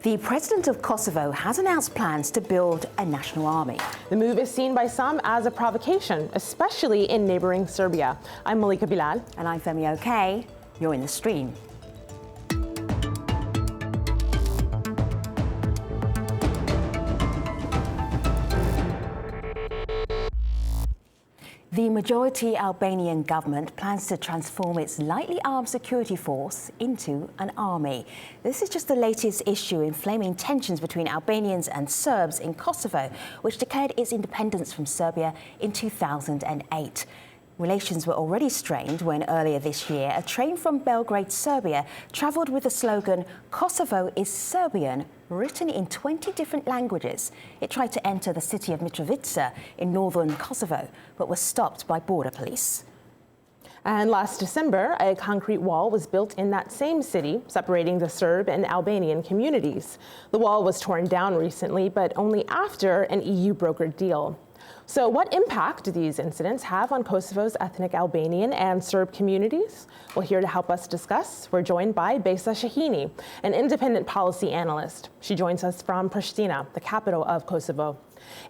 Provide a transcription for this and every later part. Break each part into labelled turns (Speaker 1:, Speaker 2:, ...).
Speaker 1: The president of Kosovo has announced plans to build a national army.
Speaker 2: The move is seen by some as a provocation, especially in neighboring Serbia. I'm Malika Bilal.
Speaker 1: And I'm Femi OK. You're in the stream. The majority Albanian government plans to transform its lightly armed security force into an army. This is just the latest issue in flaming tensions between Albanians and Serbs in Kosovo, which declared its independence from Serbia in 2008. Relations were already strained when earlier this year a train from Belgrade, Serbia, travelled with the slogan "Kosovo is Serbian," written in 20 different languages. It tried to enter the city of Mitrovica in northern Kosovo, but was stopped by border police.
Speaker 2: And last December, a concrete wall was built in that same city, separating the Serb and Albanian communities. The wall was torn down recently, but only after an EU-brokered deal. So what impact do these incidents have on Kosovo's ethnic Albanian and Serb communities? Well, here to help us discuss, we're joined by Besa Shahini, an independent policy analyst. She joins us from Pristina, the capital of Kosovo.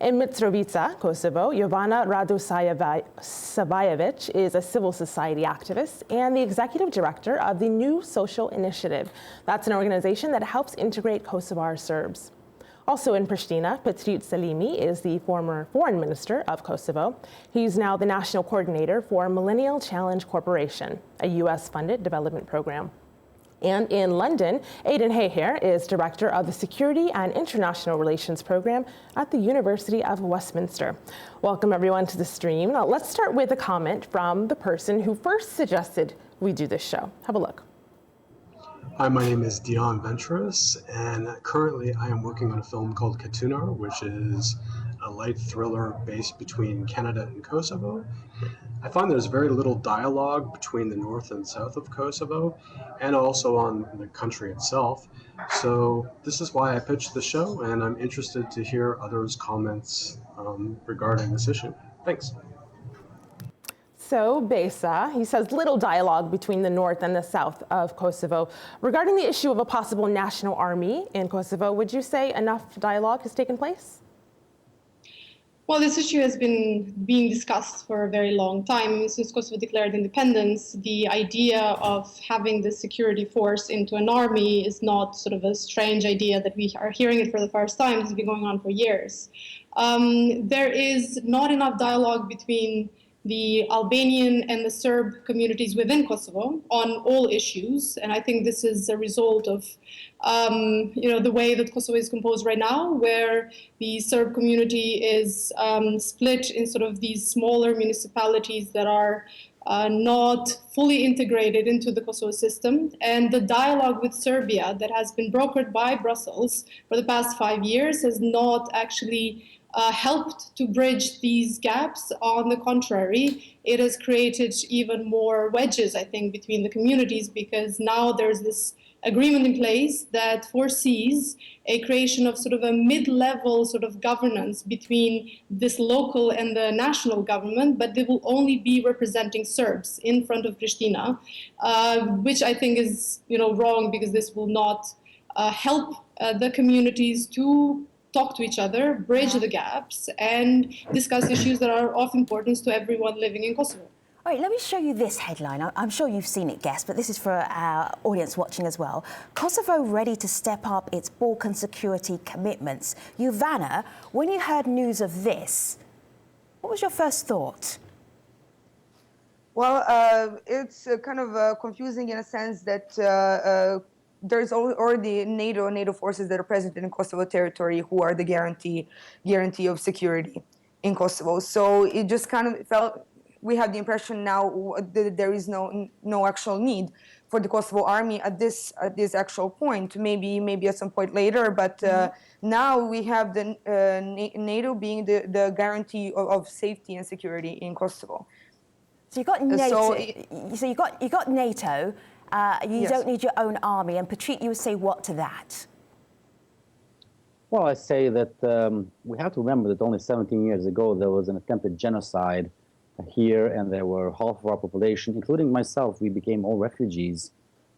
Speaker 2: In Mitrovica, Kosovo, Jovana Radosavljević is a civil society activist and the executive director of the New Social Initiative. That's an organization that helps integrate Kosovar Serbs. Also in Pristina, Petrit Salimi is the former foreign minister of Kosovo. He's now the national coordinator for Millennial Challenge Corporation, a US-funded development program. And in London, Aidan Hayher is director of the Security and International Relations program at the University of Westminster. Welcome everyone to the stream. Now let's start with a comment from the person who first suggested we do this show. Have a look.
Speaker 3: Hi, my name is Dion Ventris, and currently I am working on a film called Katunar, which is a light thriller based between Canada and Kosovo. I find there's very little dialogue between the north and south of Kosovo, and also on the country itself. So this is why I pitched the show, and I'm interested to hear others' comments regarding this issue. Thanks.
Speaker 2: So, Besa, he says little dialogue between the north and the south of Kosovo. Regarding the issue of a possible national army in Kosovo, would you say enough dialogue has taken place?
Speaker 4: Well, this issue has been being discussed for a very long time. Since Kosovo declared independence, the idea of having the security force into an army is not sort of a strange idea that we are hearing it for the first time. It's been going on for years. There is not enough dialogue between the Albanian and the Serb communities within Kosovo on all issues, and I think this is a result of the way that Kosovo is composed right now, where the Serb community is split in sort of these smaller municipalities that are not fully integrated into the Kosovo system, and the dialogue with Serbia that has been brokered by Brussels for the past 5 years has not actually helped to bridge these gaps. On the contrary, it has created even more wedges, I think, between the communities, because now there's this agreement in place that foresees a creation of sort of a mid-level sort of governance between this local and the national government, but they will only be representing Serbs in front of Pristina, which I think is wrong, because this will not help the communities to talk to each other, bridge the gaps, and discuss issues that are of importance to everyone living in Kosovo.
Speaker 1: All right, let me show you this headline. I'm sure you've seen it, Guest, but this is for our audience watching as well. Kosovo ready to step up its Balkan security commitments. Jovana, when you heard news of this, what was your first thought?
Speaker 5: Well, it's kind of confusing in a sense that there's already NATO forces that are present in Kosovo territory who are the guarantee of security in Kosovo. So it just kind of felt, we have the impression now that there is no actual need for the Kosovo army at this actual point. Maybe at some point later, but now we have the NATO being the guarantee of safety and security in Kosovo.
Speaker 1: So you got NATO. So you got NATO. You
Speaker 5: Yes.
Speaker 1: don't need your own army. And Petrit, you would say what to that?
Speaker 6: Well, I say that we have to remember that only 17 years ago there was an attempted genocide here, and there were half of our population, including myself, we became all refugees.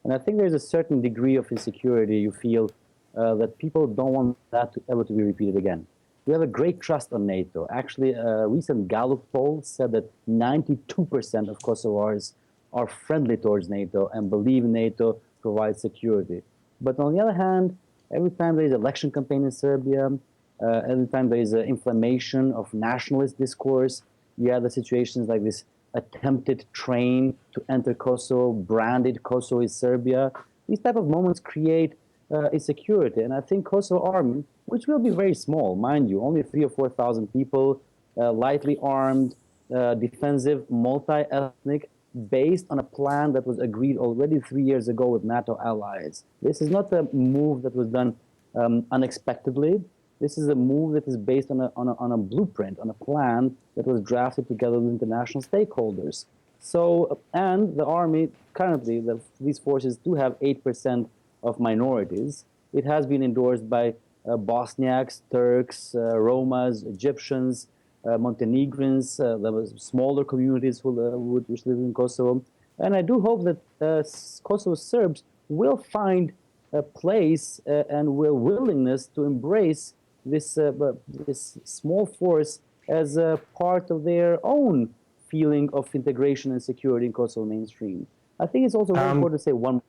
Speaker 6: And I think there's a certain degree of insecurity you feel that people don't want that to ever to be repeated again. We have a great trust on NATO. Actually, a recent Gallup poll said that 92% of Kosovars are friendly towards NATO and believe NATO provides security. But on the other hand, every time there is election campaign in Serbia, every time there is an inflammation of nationalist discourse, you have the situations like this attempted train to enter Kosovo, branded Kosovo is Serbia. These type of moments create insecurity. And I think Kosovo army, which will be very small, mind you, only 3,000 or 4,000 people, lightly armed, defensive, multi-ethnic, based on a plan that was agreed already 3 years ago with NATO allies. This is not a move that was done unexpectedly. This is a move that is based on a blueprint, on a plan that was drafted together with international stakeholders. So, and the army, currently, these forces do have 8% of minorities. It has been endorsed by Bosniaks, Turks, Romas, Egyptians, Montenegrins, there was smaller communities which live in Kosovo. And I do hope that Kosovo Serbs will find a place and willingness to embrace this small force as a part of their own feeling of integration and security in Kosovo mainstream. I think it's also very important to say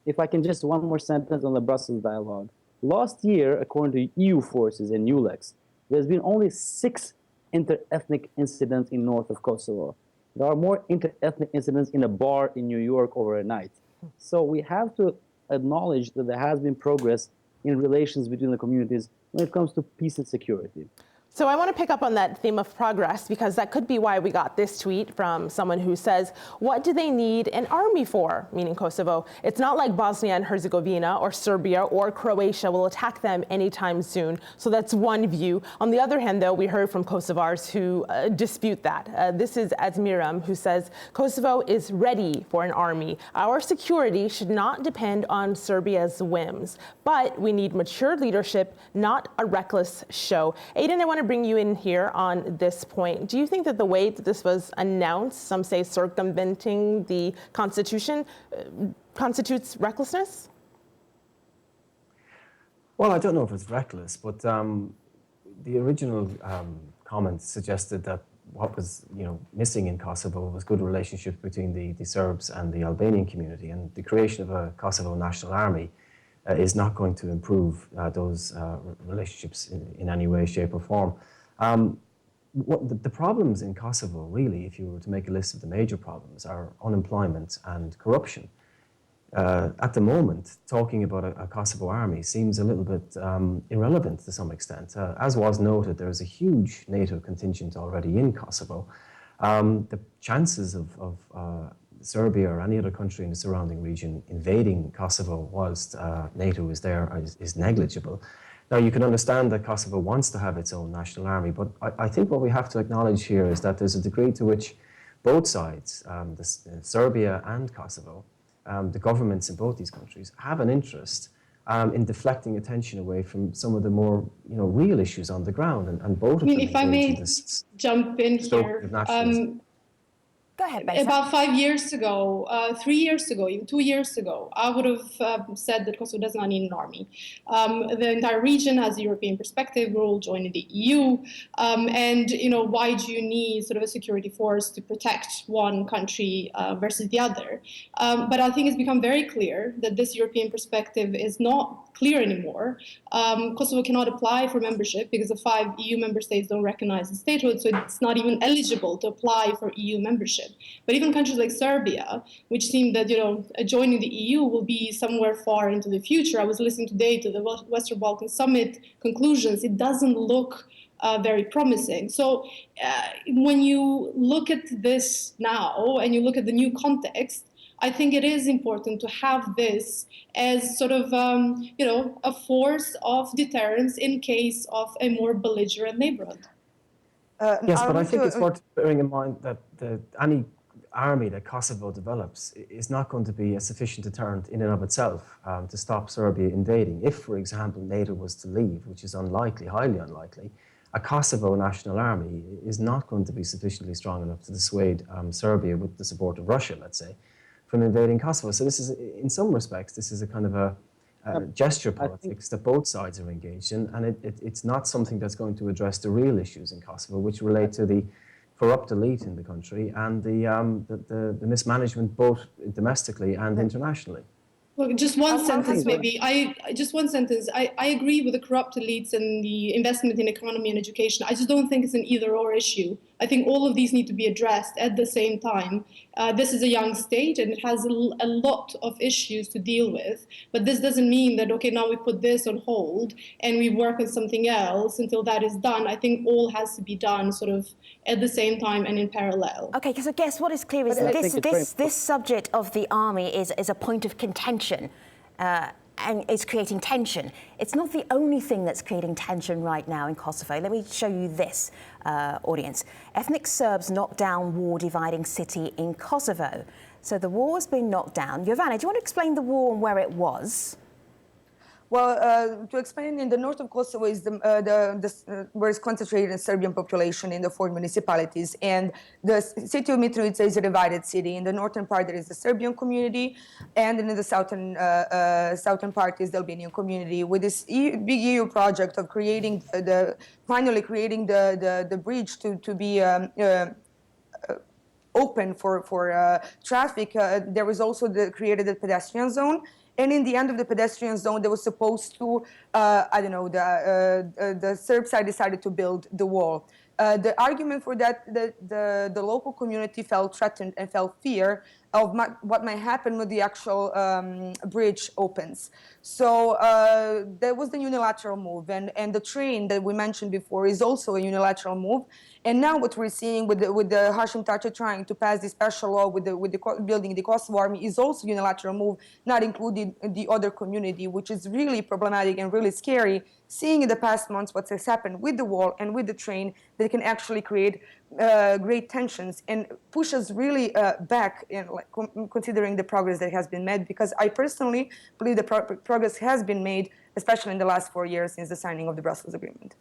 Speaker 6: if I can just one more sentence on the Brussels dialogue. Last year, according to EU forces and ULEX, there's been only 6 inter-ethnic incidents in north of Kosovo. There are more inter-ethnic incidents in a bar in New York over a night. So we have to acknowledge that there has been progress in relations between the communities when it comes to peace and security.
Speaker 2: So I want to pick up on that theme of progress, because that could be why we got this tweet from someone who says, what do they need an army for, meaning Kosovo? It's not like Bosnia and Herzegovina or Serbia or Croatia will attack them anytime soon. So that's one view. On the other hand, though, we heard from Kosovars who dispute that. This is Azmiram, who says, Kosovo is ready for an army. Our security should not depend on Serbia's whims, but we need mature leadership, not a reckless show. Aiden, I want to bring you in here on this point. Do you think that the way that this was announced, some say circumventing the Constitution, constitutes recklessness?
Speaker 7: Well, I don't know if it's reckless, but the original comment suggested that what was missing in Kosovo was good relationships between the Serbs and the Albanian community, and the creation of a Kosovo National Army is not going to improve those relationships in any way, shape or form. The problems in Kosovo, really, if you were to make a list of the major problems, are unemployment and corruption. At the moment, talking about a Kosovo army seems a little bit irrelevant to some extent. As was noted, there is a huge NATO contingent already in Kosovo. The chances of Serbia or any other country in the surrounding region invading Kosovo whilst NATO is there is negligible. Now, you can understand that Kosovo wants to have its own national army, but I think what we have to acknowledge here is that there's a degree to which both sides, Serbia and Kosovo, the governments in both these countries, have an interest in deflecting attention away from some of the more real issues on the ground, and both of them.
Speaker 4: If I may jump in here.
Speaker 1: Go ahead, Besa.
Speaker 4: About 5 years ago, 3 years ago, even 2 years ago, I would have said that Kosovo does not need an army. The entire region has a European perspective. We're all joining the EU. And, why do you need sort of a security force to protect one country versus the other? But I think it's become very clear that this European perspective is not clear anymore. Kosovo cannot apply for membership because the 5 EU member states don't recognize the statehood, so it's not even eligible to apply for EU membership. But even countries like Serbia, which seem that joining the EU will be somewhere far into the future. I was listening today to the Western Balkan Summit conclusions. It doesn't look very promising. So when you look at this now and you look at the new context, I think it is important to have this as sort of, a force of deterrence in case of a more belligerent neighborhood.
Speaker 7: Yes, but I think it's worth bearing in mind that any army that Kosovo develops is not going to be a sufficient deterrent in and of itself to stop Serbia invading. If, for example, NATO was to leave, which is unlikely, highly unlikely, a Kosovo national army is not going to be sufficiently strong enough to dissuade Serbia, with the support of Russia, let's say, from invading Kosovo. So this is, in some respects, this is a kind of a gesture
Speaker 6: I think-
Speaker 7: politics that both sides are engaged in, and it's not something that's going to address the real issues in Kosovo, which relate to the corrupt elite in the country and the mismanagement both domestically and internationally.
Speaker 4: Look, just one sentence,
Speaker 5: think-
Speaker 4: maybe. Just one sentence. I agree with the corrupt elites and the investment in economy and education. I just don't think it's an either-or issue. I think all of these need to be addressed at the same time. This is a young state and it has a lot of issues to deal with. But this doesn't mean that, okay, now we put this on hold and we work on something else until that is done. I think all has to be done sort of at the same time and in parallel.
Speaker 1: Okay, because I guess what is clear is
Speaker 6: But I
Speaker 1: that
Speaker 6: think it's very
Speaker 1: this subject of the army is a point of contention and is creating tension. It's not the only thing that's creating tension right now in Kosovo. Let me show you this, audience. Ethnic Serbs knocked down war-dividing city in Kosovo. So the war has been knocked down. Jovana, do you want to explain the war and where it was?
Speaker 5: Well, to explain, in the north of Kosovo is where it's concentrated in Serbian population in the 4 municipalities, and the city of Mitrovica is a divided city. In the northern part there is the Serbian community, and in the southern part is the Albanian community. With this big EU project of creating finally creating the bridge to be open for traffic, there was also created a pedestrian zone. And in the end of the pedestrian zone, they were supposed to, the Serb side decided to build the wall. The argument for that, the local community felt threatened and felt fear of what might happen when the actual bridge opens. So there was the unilateral move, and the train that we mentioned before is also a unilateral move. And now what we're seeing with the Hashim Thaçi trying to pass the special law with building the Kosovo army is also a unilateral move, not including the other community, which is really problematic and really scary. Seeing in the past months what has happened with the wall and with the train, that can actually create great tensions and push us really back in, considering the progress that has been made. Because I personally believe the progress has been made, especially in the last 4 years since the signing of the Brussels Agreement.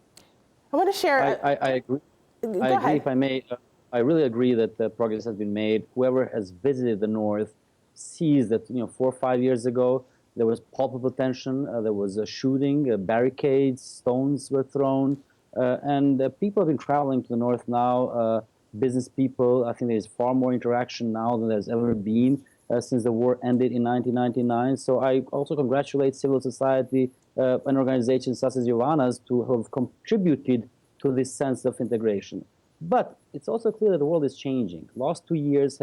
Speaker 2: I want to share.
Speaker 6: I agree.
Speaker 2: Go
Speaker 6: I agree,
Speaker 2: ahead.
Speaker 6: if I may. I really agree that the progress has been made. Whoever has visited the north sees that 4 or 5 years ago there was palpable tension. There was a shooting, barricades, stones were thrown, and people have been traveling to the north now. Business people. I think there is far more interaction now than there's ever been since the war ended in 1999. So I also congratulate civil society and organizations such as Jovana's to have contributed to this sense of integration. But it's also clear that the world is changing. Last 2 years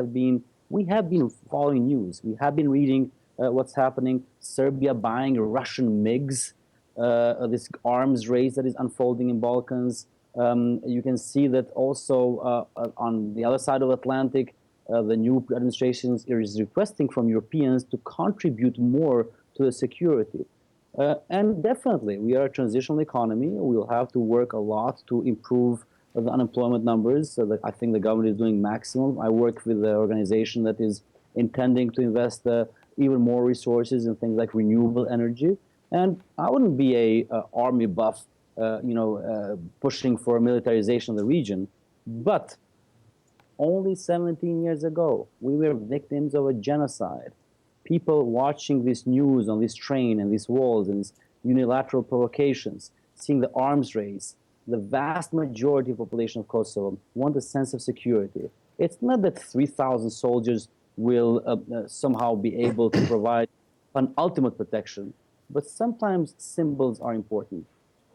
Speaker 6: we have been following news. We have been reading what's happening. Serbia buying Russian MiGs, this arms race that is unfolding in Balkans. You can see that also on the other side of the Atlantic, the new administration is requesting from Europeans to contribute more to the security. And definitely, we are a transitional economy. We'll have to work a lot to improve the unemployment numbers. So I think the government is doing maximum. I work with an organization that is intending to invest even more resources in things like renewable energy. And I wouldn't be a army buff, pushing for militarization of the region. But only 17 years ago, we were victims of a genocide. People watching this news on this train and these walls and these unilateral provocations, seeing the arms race, the vast majority of the population of Kosovo want a sense of security. It's not that 3,000 soldiers will somehow be able to provide an ultimate protection, but sometimes symbols are important.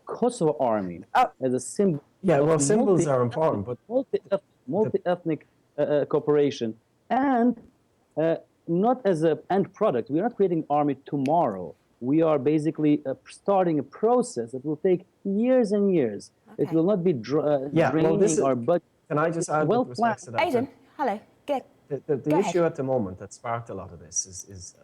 Speaker 6: Kosovo army as a symbol.
Speaker 7: Yeah, well, symbols are important, but
Speaker 6: multi-ethnic cooperation, and not as an end product. We are not creating army tomorrow. We are basically starting a process that will take years and years. Okay. It will not be draining our budget.
Speaker 7: Can I just add with respect to that?
Speaker 1: Aidan, hello.
Speaker 7: The issue at the moment that sparked a lot of this is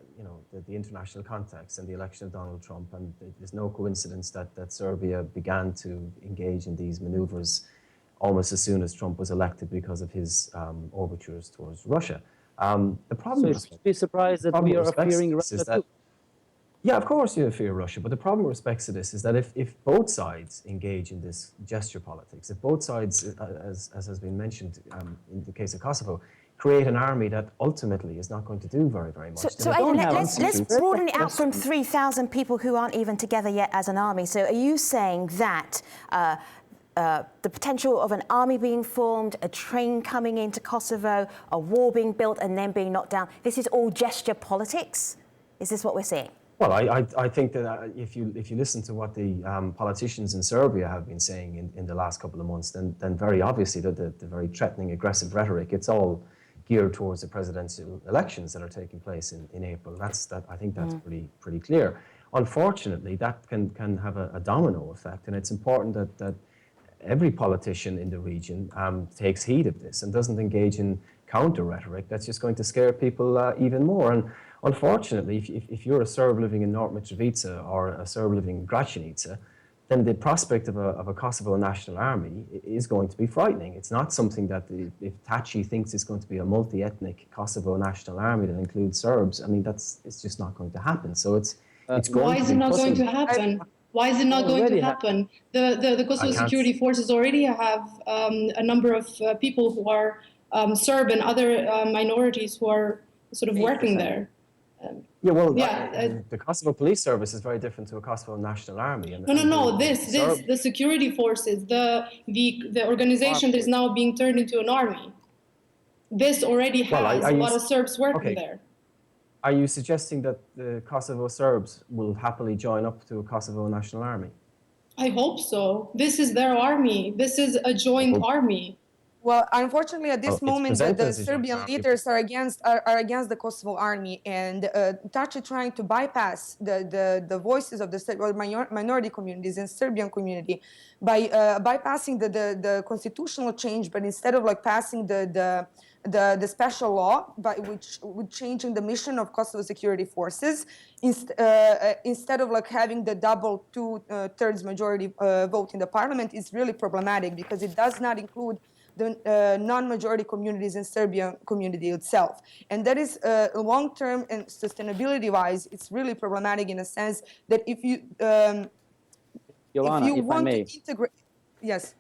Speaker 7: the international context and the election of Donald Trump, and there's no coincidence that Serbia began to engage in these maneuvers almost as soon as Trump was elected because of his overtures towards Russia. The problem
Speaker 6: so you'd be surprised that we are fearing Russia too.
Speaker 7: Yeah, of course you fear Russia, but the problem with respect to this is that if both sides engage in this gesture politics, if both sides, as has been mentioned in the case of Kosovo, create an army that ultimately is not going to do very, very much.
Speaker 1: So Aidan, let's broaden it out from 3,000 people who aren't even together yet as an army. So are you saying that the potential of an army being formed, a train coming into Kosovo, a war being built and then being knocked down, this is all gesture politics? Is this what we're seeing?
Speaker 7: Well, I think that if you listen to what the politicians in Serbia have been saying in the last couple of months, then very obviously the very threatening, aggressive rhetoric, it's all geared towards the presidential elections that are taking place in April. I think that's pretty clear. Unfortunately, that can have a domino effect, and it's important that every politician in the region takes heed of this and doesn't engage in counter rhetoric that's just going to scare people even more. And unfortunately, if you're a Serb living in North Mitrovica or a Serb living in Gračanica, then the prospect of a Kosovo national army is going to be frightening. It's not something that if Taci thinks it's going to be a multi-ethnic Kosovo national army that includes Serbs, I mean, it's just not going to happen. So it's going
Speaker 4: why is it not going to happen? Why is it not going to happen? The Kosovo security forces already have a number of people who are Serb and other minorities who are sort of working there.
Speaker 7: The Kosovo Police Service is very different to a Kosovo National Army.
Speaker 4: The security forces, the organization that is now being turned into an army. This already has a lot of Serbs working there.
Speaker 7: Are you suggesting that the Kosovo Serbs will happily join up to a Kosovo National Army?
Speaker 4: I hope so. This is their army. This is a joint army.
Speaker 5: Well, unfortunately, at this moment, the Serbian leaders are against the Kosovo army, and Taci trying to bypass the voices of the minority communities and Serbian community by bypassing the constitutional change, but instead of like passing the special law by with changing the mission of Kosovo security forces, instead of like having the double two-thirds majority vote in the parliament, is really problematic because it does not include the non-majority communities in Serbian community itself. And that is long-term and sustainability-wise, it's really problematic in a sense that if you want to integrate, yes.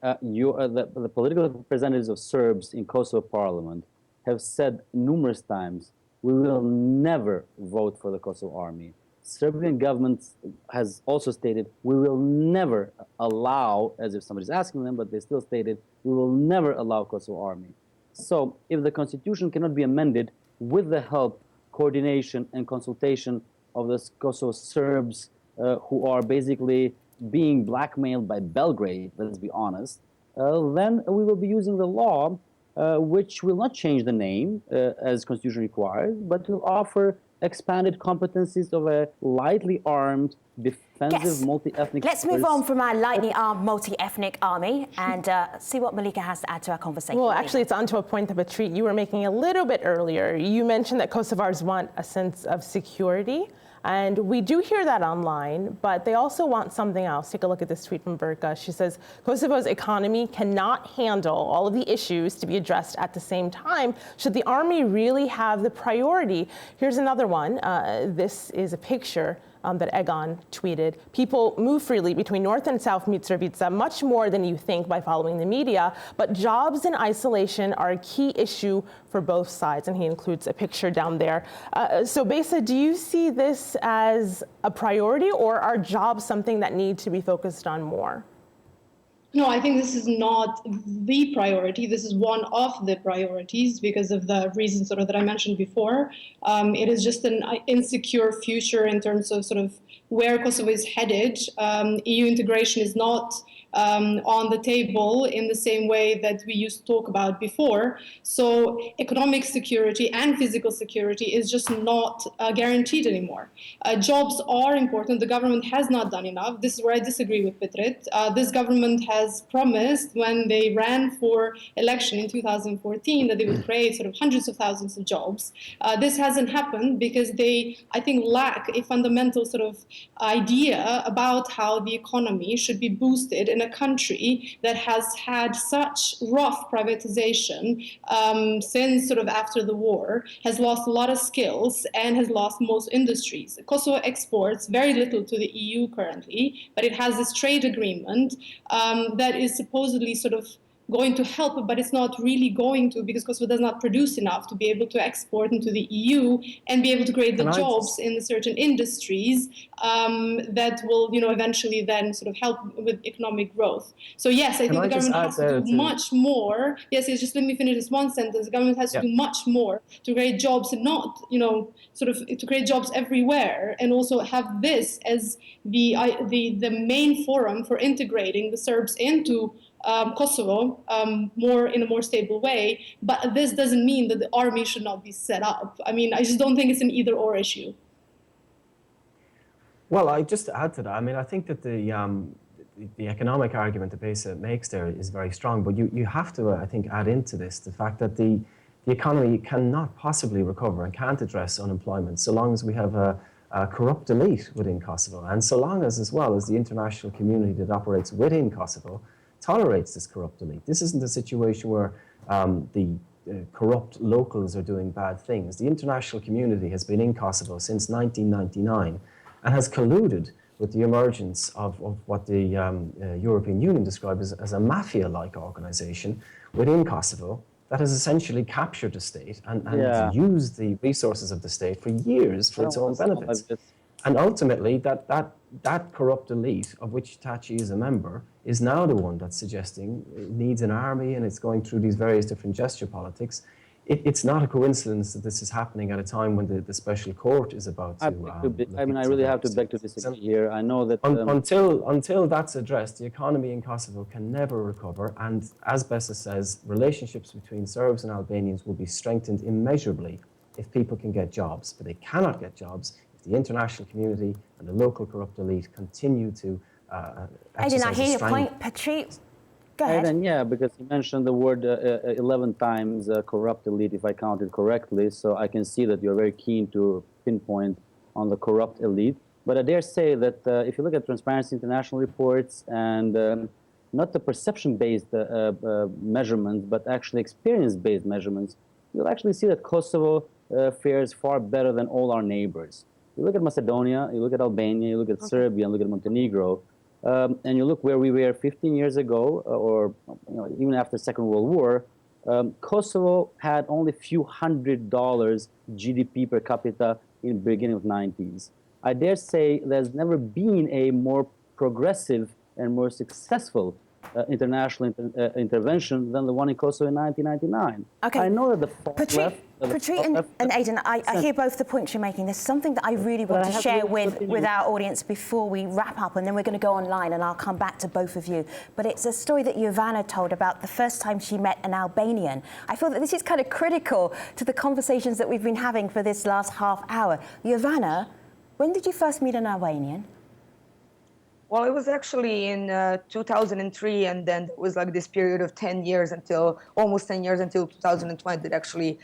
Speaker 6: The political representatives of Serbs in Kosovo Parliament have said numerous times, we will never vote for the Kosovo army. Serbian government has also stated, we will never allow, as if somebody's asking them, but they still stated, we will never allow Kosovo army. So if the constitution cannot be amended with the help, coordination, and consultation of the Kosovo Serbs who are basically being blackmailed by Belgrade, let's be honest, then we will be using the law, which will not change the name as constitution requires, but will offer expanded competencies of a lightly armed, defensive, multi-ethnic...
Speaker 1: Let's move on from our lightly armed, multi-ethnic army and see what Malika has to add to our conversation.
Speaker 2: Well, actually, it's on to a point of a treat you were making a little bit earlier. You mentioned that Kosovars want a sense of security. And we do hear that online, but they also want something else. Take a look at this tweet from Berka. She says, Kosovo's economy cannot handle all of the issues to be addressed at the same time. Should the army really have the priority? Here's another one. This is a picture that Egon tweeted. People move freely between North and South Mitrovica, much more than you think by following the media, but jobs and isolation are a key issue for both sides, and he includes a picture down there. So Besa, do you see this as a priority, or are jobs something that need to be focused on more?
Speaker 4: No, I think this is not the priority. This is one of the priorities because of the reasons sort of that I mentioned before. It is just an insecure future in terms of sort of where Kosovo is headed. EU integration is not on the table in the same way that we used to talk about before. So economic security and physical security is just not guaranteed anymore. Jobs are important. The government has not done enough. This is where I disagree with Petrit. This government has promised when they ran for election in 2014 that they would create sort of hundreds of thousands of jobs. This hasn't happened because they, I think, lack a fundamental sort of idea about how the economy should be boosted in a country that has had such rough privatization since sort of after the war, has lost a lot of skills and has lost most industries. Kosovo exports very little to the EU currently, but it has this trade agreement that is supposedly sort of going to help, but it's not really going to, because Kosovo does not produce enough to be able to export into the EU and be able to create the jobs in the certain industries that will, eventually then sort of help with economic growth. So yes, I think the government has to do much more. Yes, just let me finish this one sentence. The government has to do much more to create jobs, and not, sort of to create jobs everywhere, and also have this as the main forum for integrating the Serbs into Kosovo in a more stable way. But this doesn't mean that the army should not be set up. I mean, I just don't think it's an either-or issue.
Speaker 7: Well, I just to add to that, I mean, I think that the economic argument that Besa makes there is very strong, but you have to, I think, add into this the fact that the economy cannot possibly recover and can't address unemployment so long as we have a corrupt elite within Kosovo, and so long as well as the international community that operates within Kosovo tolerates this corrupt elite. This isn't a situation where the corrupt locals are doing bad things. The international community has been in Kosovo since 1999 and has colluded with the emergence of what the European Union describes as a mafia-like organization within Kosovo that has essentially captured the state and used the resources of the state for years for its own benefits. And ultimately, that corrupt elite, of which Taci is a member, is now the one that's suggesting it needs an army, and it's going through these various different gesture politics. It's not a coincidence that this is happening at a time when the special court is about to...
Speaker 6: I really have to beg to disagree here. I know that...
Speaker 7: Until that's addressed, the economy in Kosovo can never recover. And as Besa says, relationships between Serbs and Albanians will be strengthened immeasurably if people can get jobs. But they cannot get jobs if the international community and the local corrupt elite continue to exercise
Speaker 1: I hear your point, Patrice. Go ahead.
Speaker 6: And yeah, because you mentioned the word 11 times, corrupt elite, if I counted correctly. So I can see that you're very keen to pinpoint on the corrupt elite. But I dare say that if you look at Transparency International reports and not the perception-based measurements, but actually experience-based measurements, you'll actually see that Kosovo fares far better than all our neighbors. You look at Macedonia, you look at Albania, you look at Serbia, and look at Montenegro, and you look where we were 15 years ago, or even after the Second World War, Kosovo had only a few $100 GDP per capita in the beginning of the 90s. I dare say there's never been a more progressive and more successful international intervention than the one in Kosovo in 1999.
Speaker 1: Okay.
Speaker 6: I know that the
Speaker 1: Patrice and Aidan, I hear both the points you're making. There's something that I really want to share with our audience before we wrap up, and then we're going to go online, and I'll come back to both of you. But it's a story that Jovana told about the first time she met an Albanian. I feel that this is kind of critical to the conversations that we've been having for this last half hour. Jovana, when did you first meet an Albanian?
Speaker 5: Well, it was actually in 2003, and then it was like this period of 10 years until, almost 10 years until 2020, that actually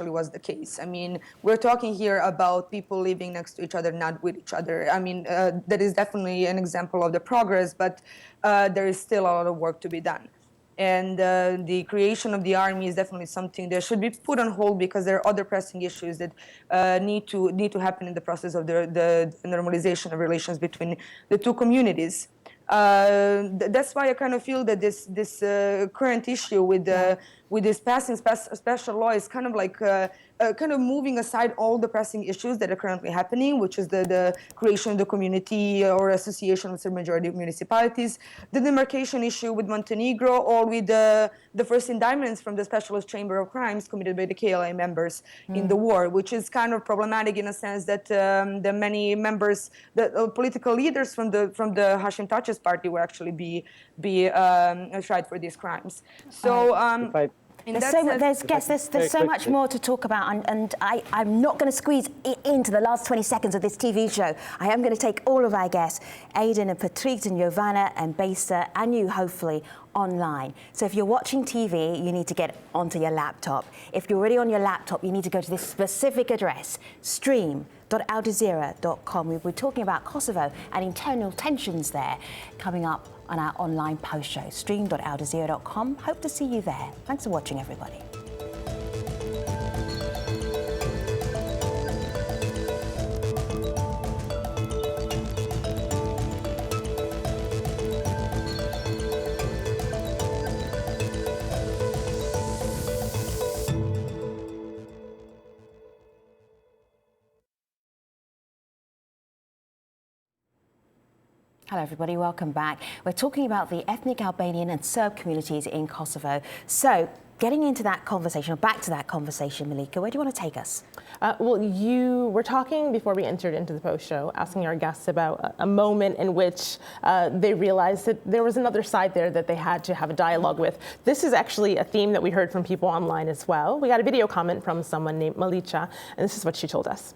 Speaker 5: was the case. I mean, we're talking here about people living next to each other, not with each other. I mean, that is definitely an example of the progress, but there is still a lot of work to be done. And the creation of the army is definitely something that should be put on hold, because there are other pressing issues that need to happen in the process of the normalization of relations between the two communities. That's why I kind of feel that this current issue with this passing special law is kind of like kind of moving aside all the pressing issues that are currently happening, which is the creation of the community or association with the majority of municipalities, the demarcation issue with Montenegro, or with the first indictments from the Specialist Chamber of Crimes committed by the KLA members in the war, which is kind of problematic in a sense that the many members, the political leaders from the Hashim Taci's party will actually be tried for these crimes. So.
Speaker 1: There's so much more to talk about, and I'm not going to squeeze it into the last 20 seconds of this TV show. I am going to take all of our guests, Aidan and Patrice and Jovana and Besa, and you, hopefully, online. So if you're watching TV, you need to get onto your laptop. If you're already on your laptop, you need to go to this specific address, stream.aljazeera.com. We'll be talking about Kosovo and internal tensions there coming up on our online post show, stream.aljazeera.com. Hope to see you there. Thanks for watching, everybody. Hello everybody, welcome back. We're talking about the ethnic Albanian and Serb communities in Kosovo. So, getting into that conversation, or back to that conversation, Malika, where do you want to take us?
Speaker 2: Well, you were talking before we entered into the post show, asking our guests about a moment in which they realized that there was another side there that they had to have a dialogue with. This is actually a theme that we heard from people online as well. We got a video comment from someone named Malicha, and this is what she told us.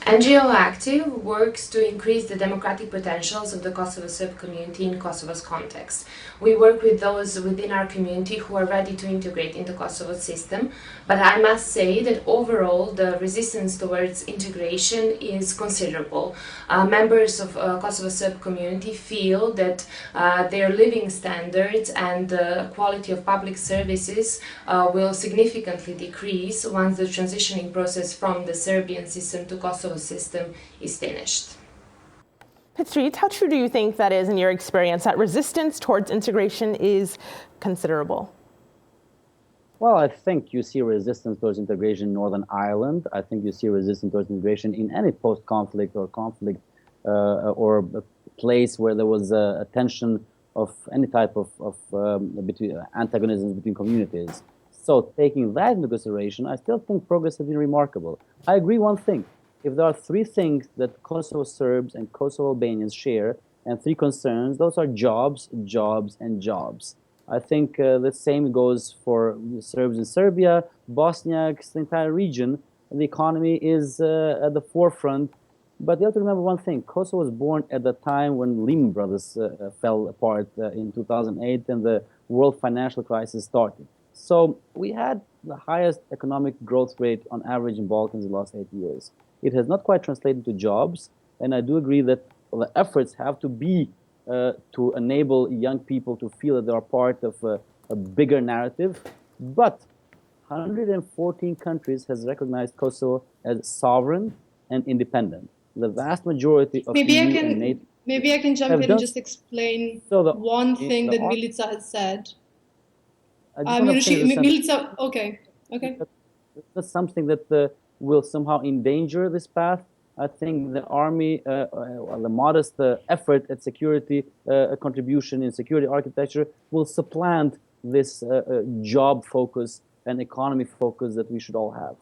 Speaker 8: NGO Active works to increase the democratic potentials of the Kosovo Serb community in Kosovo's context. We work with those within our community who are ready to integrate in the Kosovo system, but I must say that overall the resistance towards integration is considerable. Members of Kosovo Serb community feel that their living standards and the quality of public services will significantly decrease once the transitioning process from the Serbian system to Kosovo system is finished.
Speaker 2: Patrice, how true do you think that is in your experience, that resistance towards integration is considerable?
Speaker 6: Well, I think you see resistance towards integration in Northern Ireland. I think you see resistance towards integration in any post-conflict or conflict or a place where there was a tension of any type of between antagonisms between communities. So taking that into consideration, I still think progress has been remarkable. I agree one thing. If there are three things that Kosovo Serbs and Kosovo Albanians share, and three concerns, those are jobs, jobs, and jobs. I think the same goes for Serbs in Serbia, Bosniaks, the entire region. The economy is at the forefront. But you have to remember one thing. Kosovo was born at the time when Lehman Brothers fell apart in 2008 and the world financial crisis started. So we had the highest economic growth rate on average in Balkans in the last 8 years. It has not quite translated to jobs, and I do agree that the efforts have to be to enable young people to feel that they are part of a bigger narrative. But 114 countries has recognized Kosovo as sovereign and independent. The vast majority of
Speaker 4: Maybe
Speaker 6: EU
Speaker 4: I
Speaker 6: and
Speaker 4: can
Speaker 6: NATO
Speaker 4: maybe I can jump in and just explain one thing that Milica has said. Milica, okay.
Speaker 6: That's something that will somehow endanger this path. I think the army, the modest effort at security contribution in security architecture will supplant this job focus and economy focus that we should all have.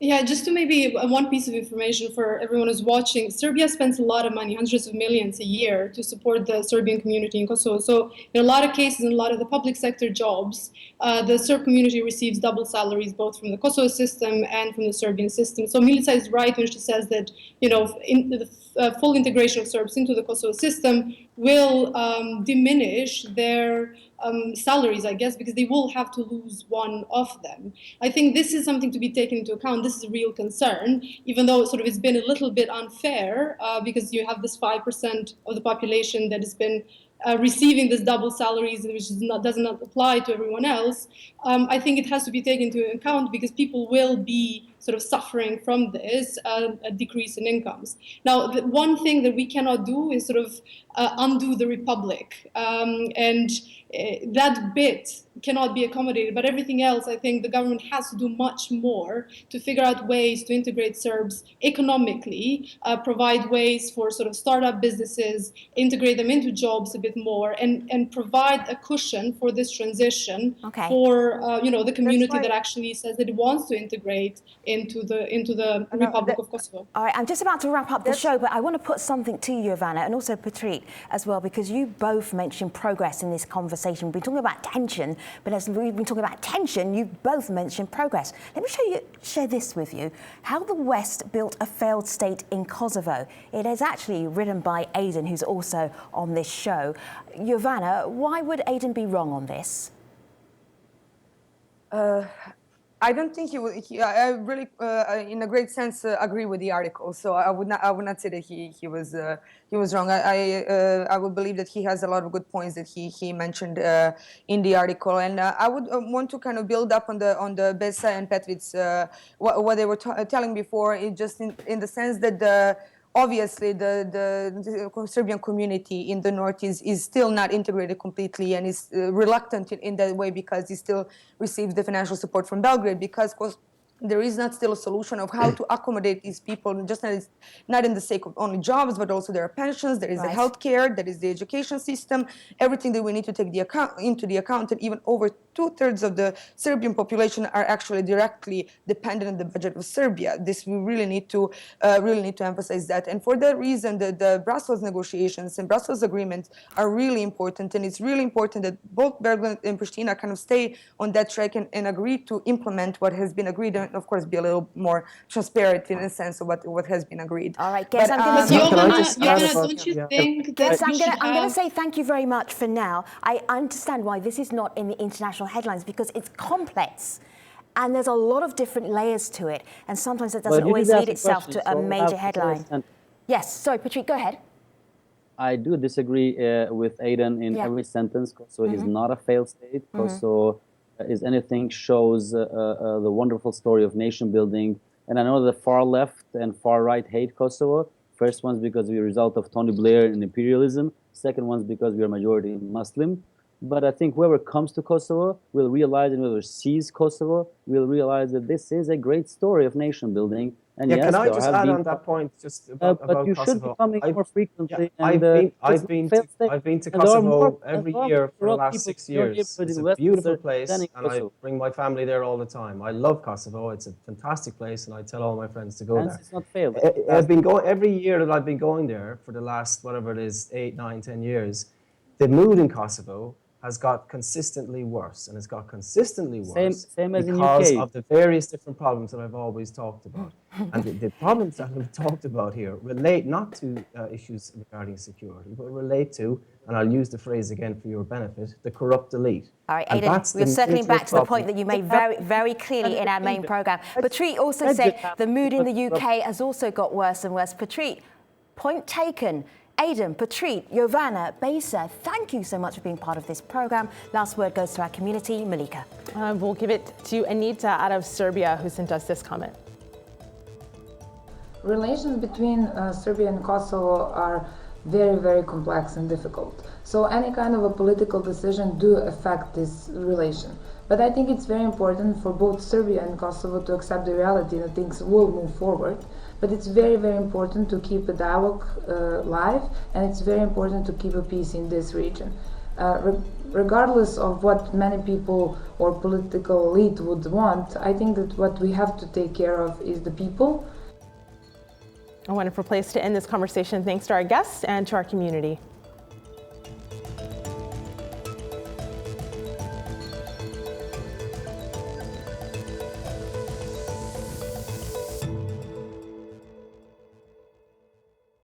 Speaker 4: Yeah, just to maybe one piece of information for everyone who's watching, Serbia spends a lot of money, hundreds of millions a year, to support the Serbian community in Kosovo. So in a lot of cases, in a lot of the public sector jobs, the Serb community receives double salaries, both from the Kosovo system and from the Serbian system. So Milica is right when she says that, you know, in the full integration of Serbs into the Kosovo system will diminish their salaries, I guess, because they will have to lose one of them. I think this is something to be taken into account. This is a real concern, even though sort of it's been a little bit unfair because you have this 5% of the population that has been receiving this double salaries, which does not apply to everyone else. I think it has to be taken into account because people will be sort of suffering from this, a decrease in incomes. Now, the one thing that we cannot do is sort of undo the republic. And that bit cannot be accommodated, but everything else, I think the government has to do much more to figure out ways to integrate Serbs economically, provide ways for sort of startup businesses, integrate them into jobs a bit more, and provide a cushion for this transition for you know, the community that actually says that it wants to integrate into the Republic of Kosovo.
Speaker 1: All right, I'm just about to wrap up the show, but I want to put something to you, Ivana, and also Patrice as well, because you both mentioned progress in this conversation. We've been talking about tension, but as we've been talking about tension, you both mentioned progress. Let me share this with you, how the West built a failed state in Kosovo. It is actually written by Aidan, who's also on this show. Ivana, why would Aidan be wrong on this?
Speaker 5: I don't think he would. I really, in a great sense, agree with the article. So I would not say that he was wrong. I would believe that he has a lot of good points that he mentioned in the article, and I would want to kind of build up on the Besa and Petri's what they were telling before. It just in the sense that obviously the Serbian community in the north is still not integrated completely and is reluctant in that way because he still receives the financial support from Belgrade, because there is not still a solution of how to accommodate these people, just not in the sake of only jobs, but also their pensions, there is the healthcare, there is the education system, everything that we need to take into the account, and even over 2/3 of the Serbian population are actually directly dependent on the budget of Serbia. This we really need to emphasize that, and for that reason, the Brussels negotiations and Brussels agreements are really important, and it's really important that both Belgrade and Pristina kind of stay on that track and agree to implement what has been agreed, and of course be a little more transparent in the sense of what has been agreed.
Speaker 1: All right, guess I'm going
Speaker 4: But
Speaker 1: to
Speaker 4: Jovana, don't you think that
Speaker 1: I'm
Speaker 4: we should
Speaker 1: going to say thank you very much for now. I understand why this is not in the international headlines, because it's complex. And there's a lot of different layers to it. And sometimes it doesn't always lead itself to a major headline. Yes, sorry, Patrick, go ahead.
Speaker 6: I do disagree with Aidan in every sentence. Kosovo is not a failed state. Kosovo is anything, shows the wonderful story of nation building. And I know the far left and far right hate Kosovo. First one's because we're a result of Tony Blair and imperialism. Second one's because we are majority Muslim. But I think whoever comes to Kosovo will realize, and whoever sees Kosovo will realize that this is a great story of nation building. And yes,
Speaker 7: can I just add on that point just about
Speaker 6: but you
Speaker 7: Kosovo?
Speaker 6: should be coming more frequently.
Speaker 7: I've been to Kosovo every year for the last 6 years. It's a beautiful place, and I bring my family there all the time. I love Kosovo. It's a fantastic place, and I tell all my friends to go there.
Speaker 6: It's not failed.
Speaker 7: I've been going every year that I've been going there for the last, whatever it is, 8, 9, 10 years. The mood in Kosovo has got consistently worse, and it's got consistently worse
Speaker 6: same as
Speaker 7: because
Speaker 6: in UK.
Speaker 7: of the various different problems that I've always talked about. And the problems that I've talked about here relate not to issues regarding security, but relate to, and I'll use the phrase again for your benefit, the corrupt elite.
Speaker 1: All right, Aidan, we're circling back to the point that you made very, very clearly in our main programme. Patrick also said the mood in the UK has also got worse and worse. Patrick, point taken. Aidan, Patrick, Jovana, Besa, thank you so much for being part of this programme. Last word goes to our community. Malika.
Speaker 2: We'll give it to Anita out of Serbia, who sent us this comment.
Speaker 9: Relations between Serbia and Kosovo are very, very complex and difficult. So any kind of a political decision do affect this relation. But I think it's very important for both Serbia and Kosovo to accept the reality that things will move forward. But it's very, very important to keep a dialogue live, and it's very important to keep a peace in this region. Regardless of what many people or political elite would want, I think that what we have to take care of is the people.
Speaker 2: A wonderful place to end this conversation. Thanks to our guests and to our community.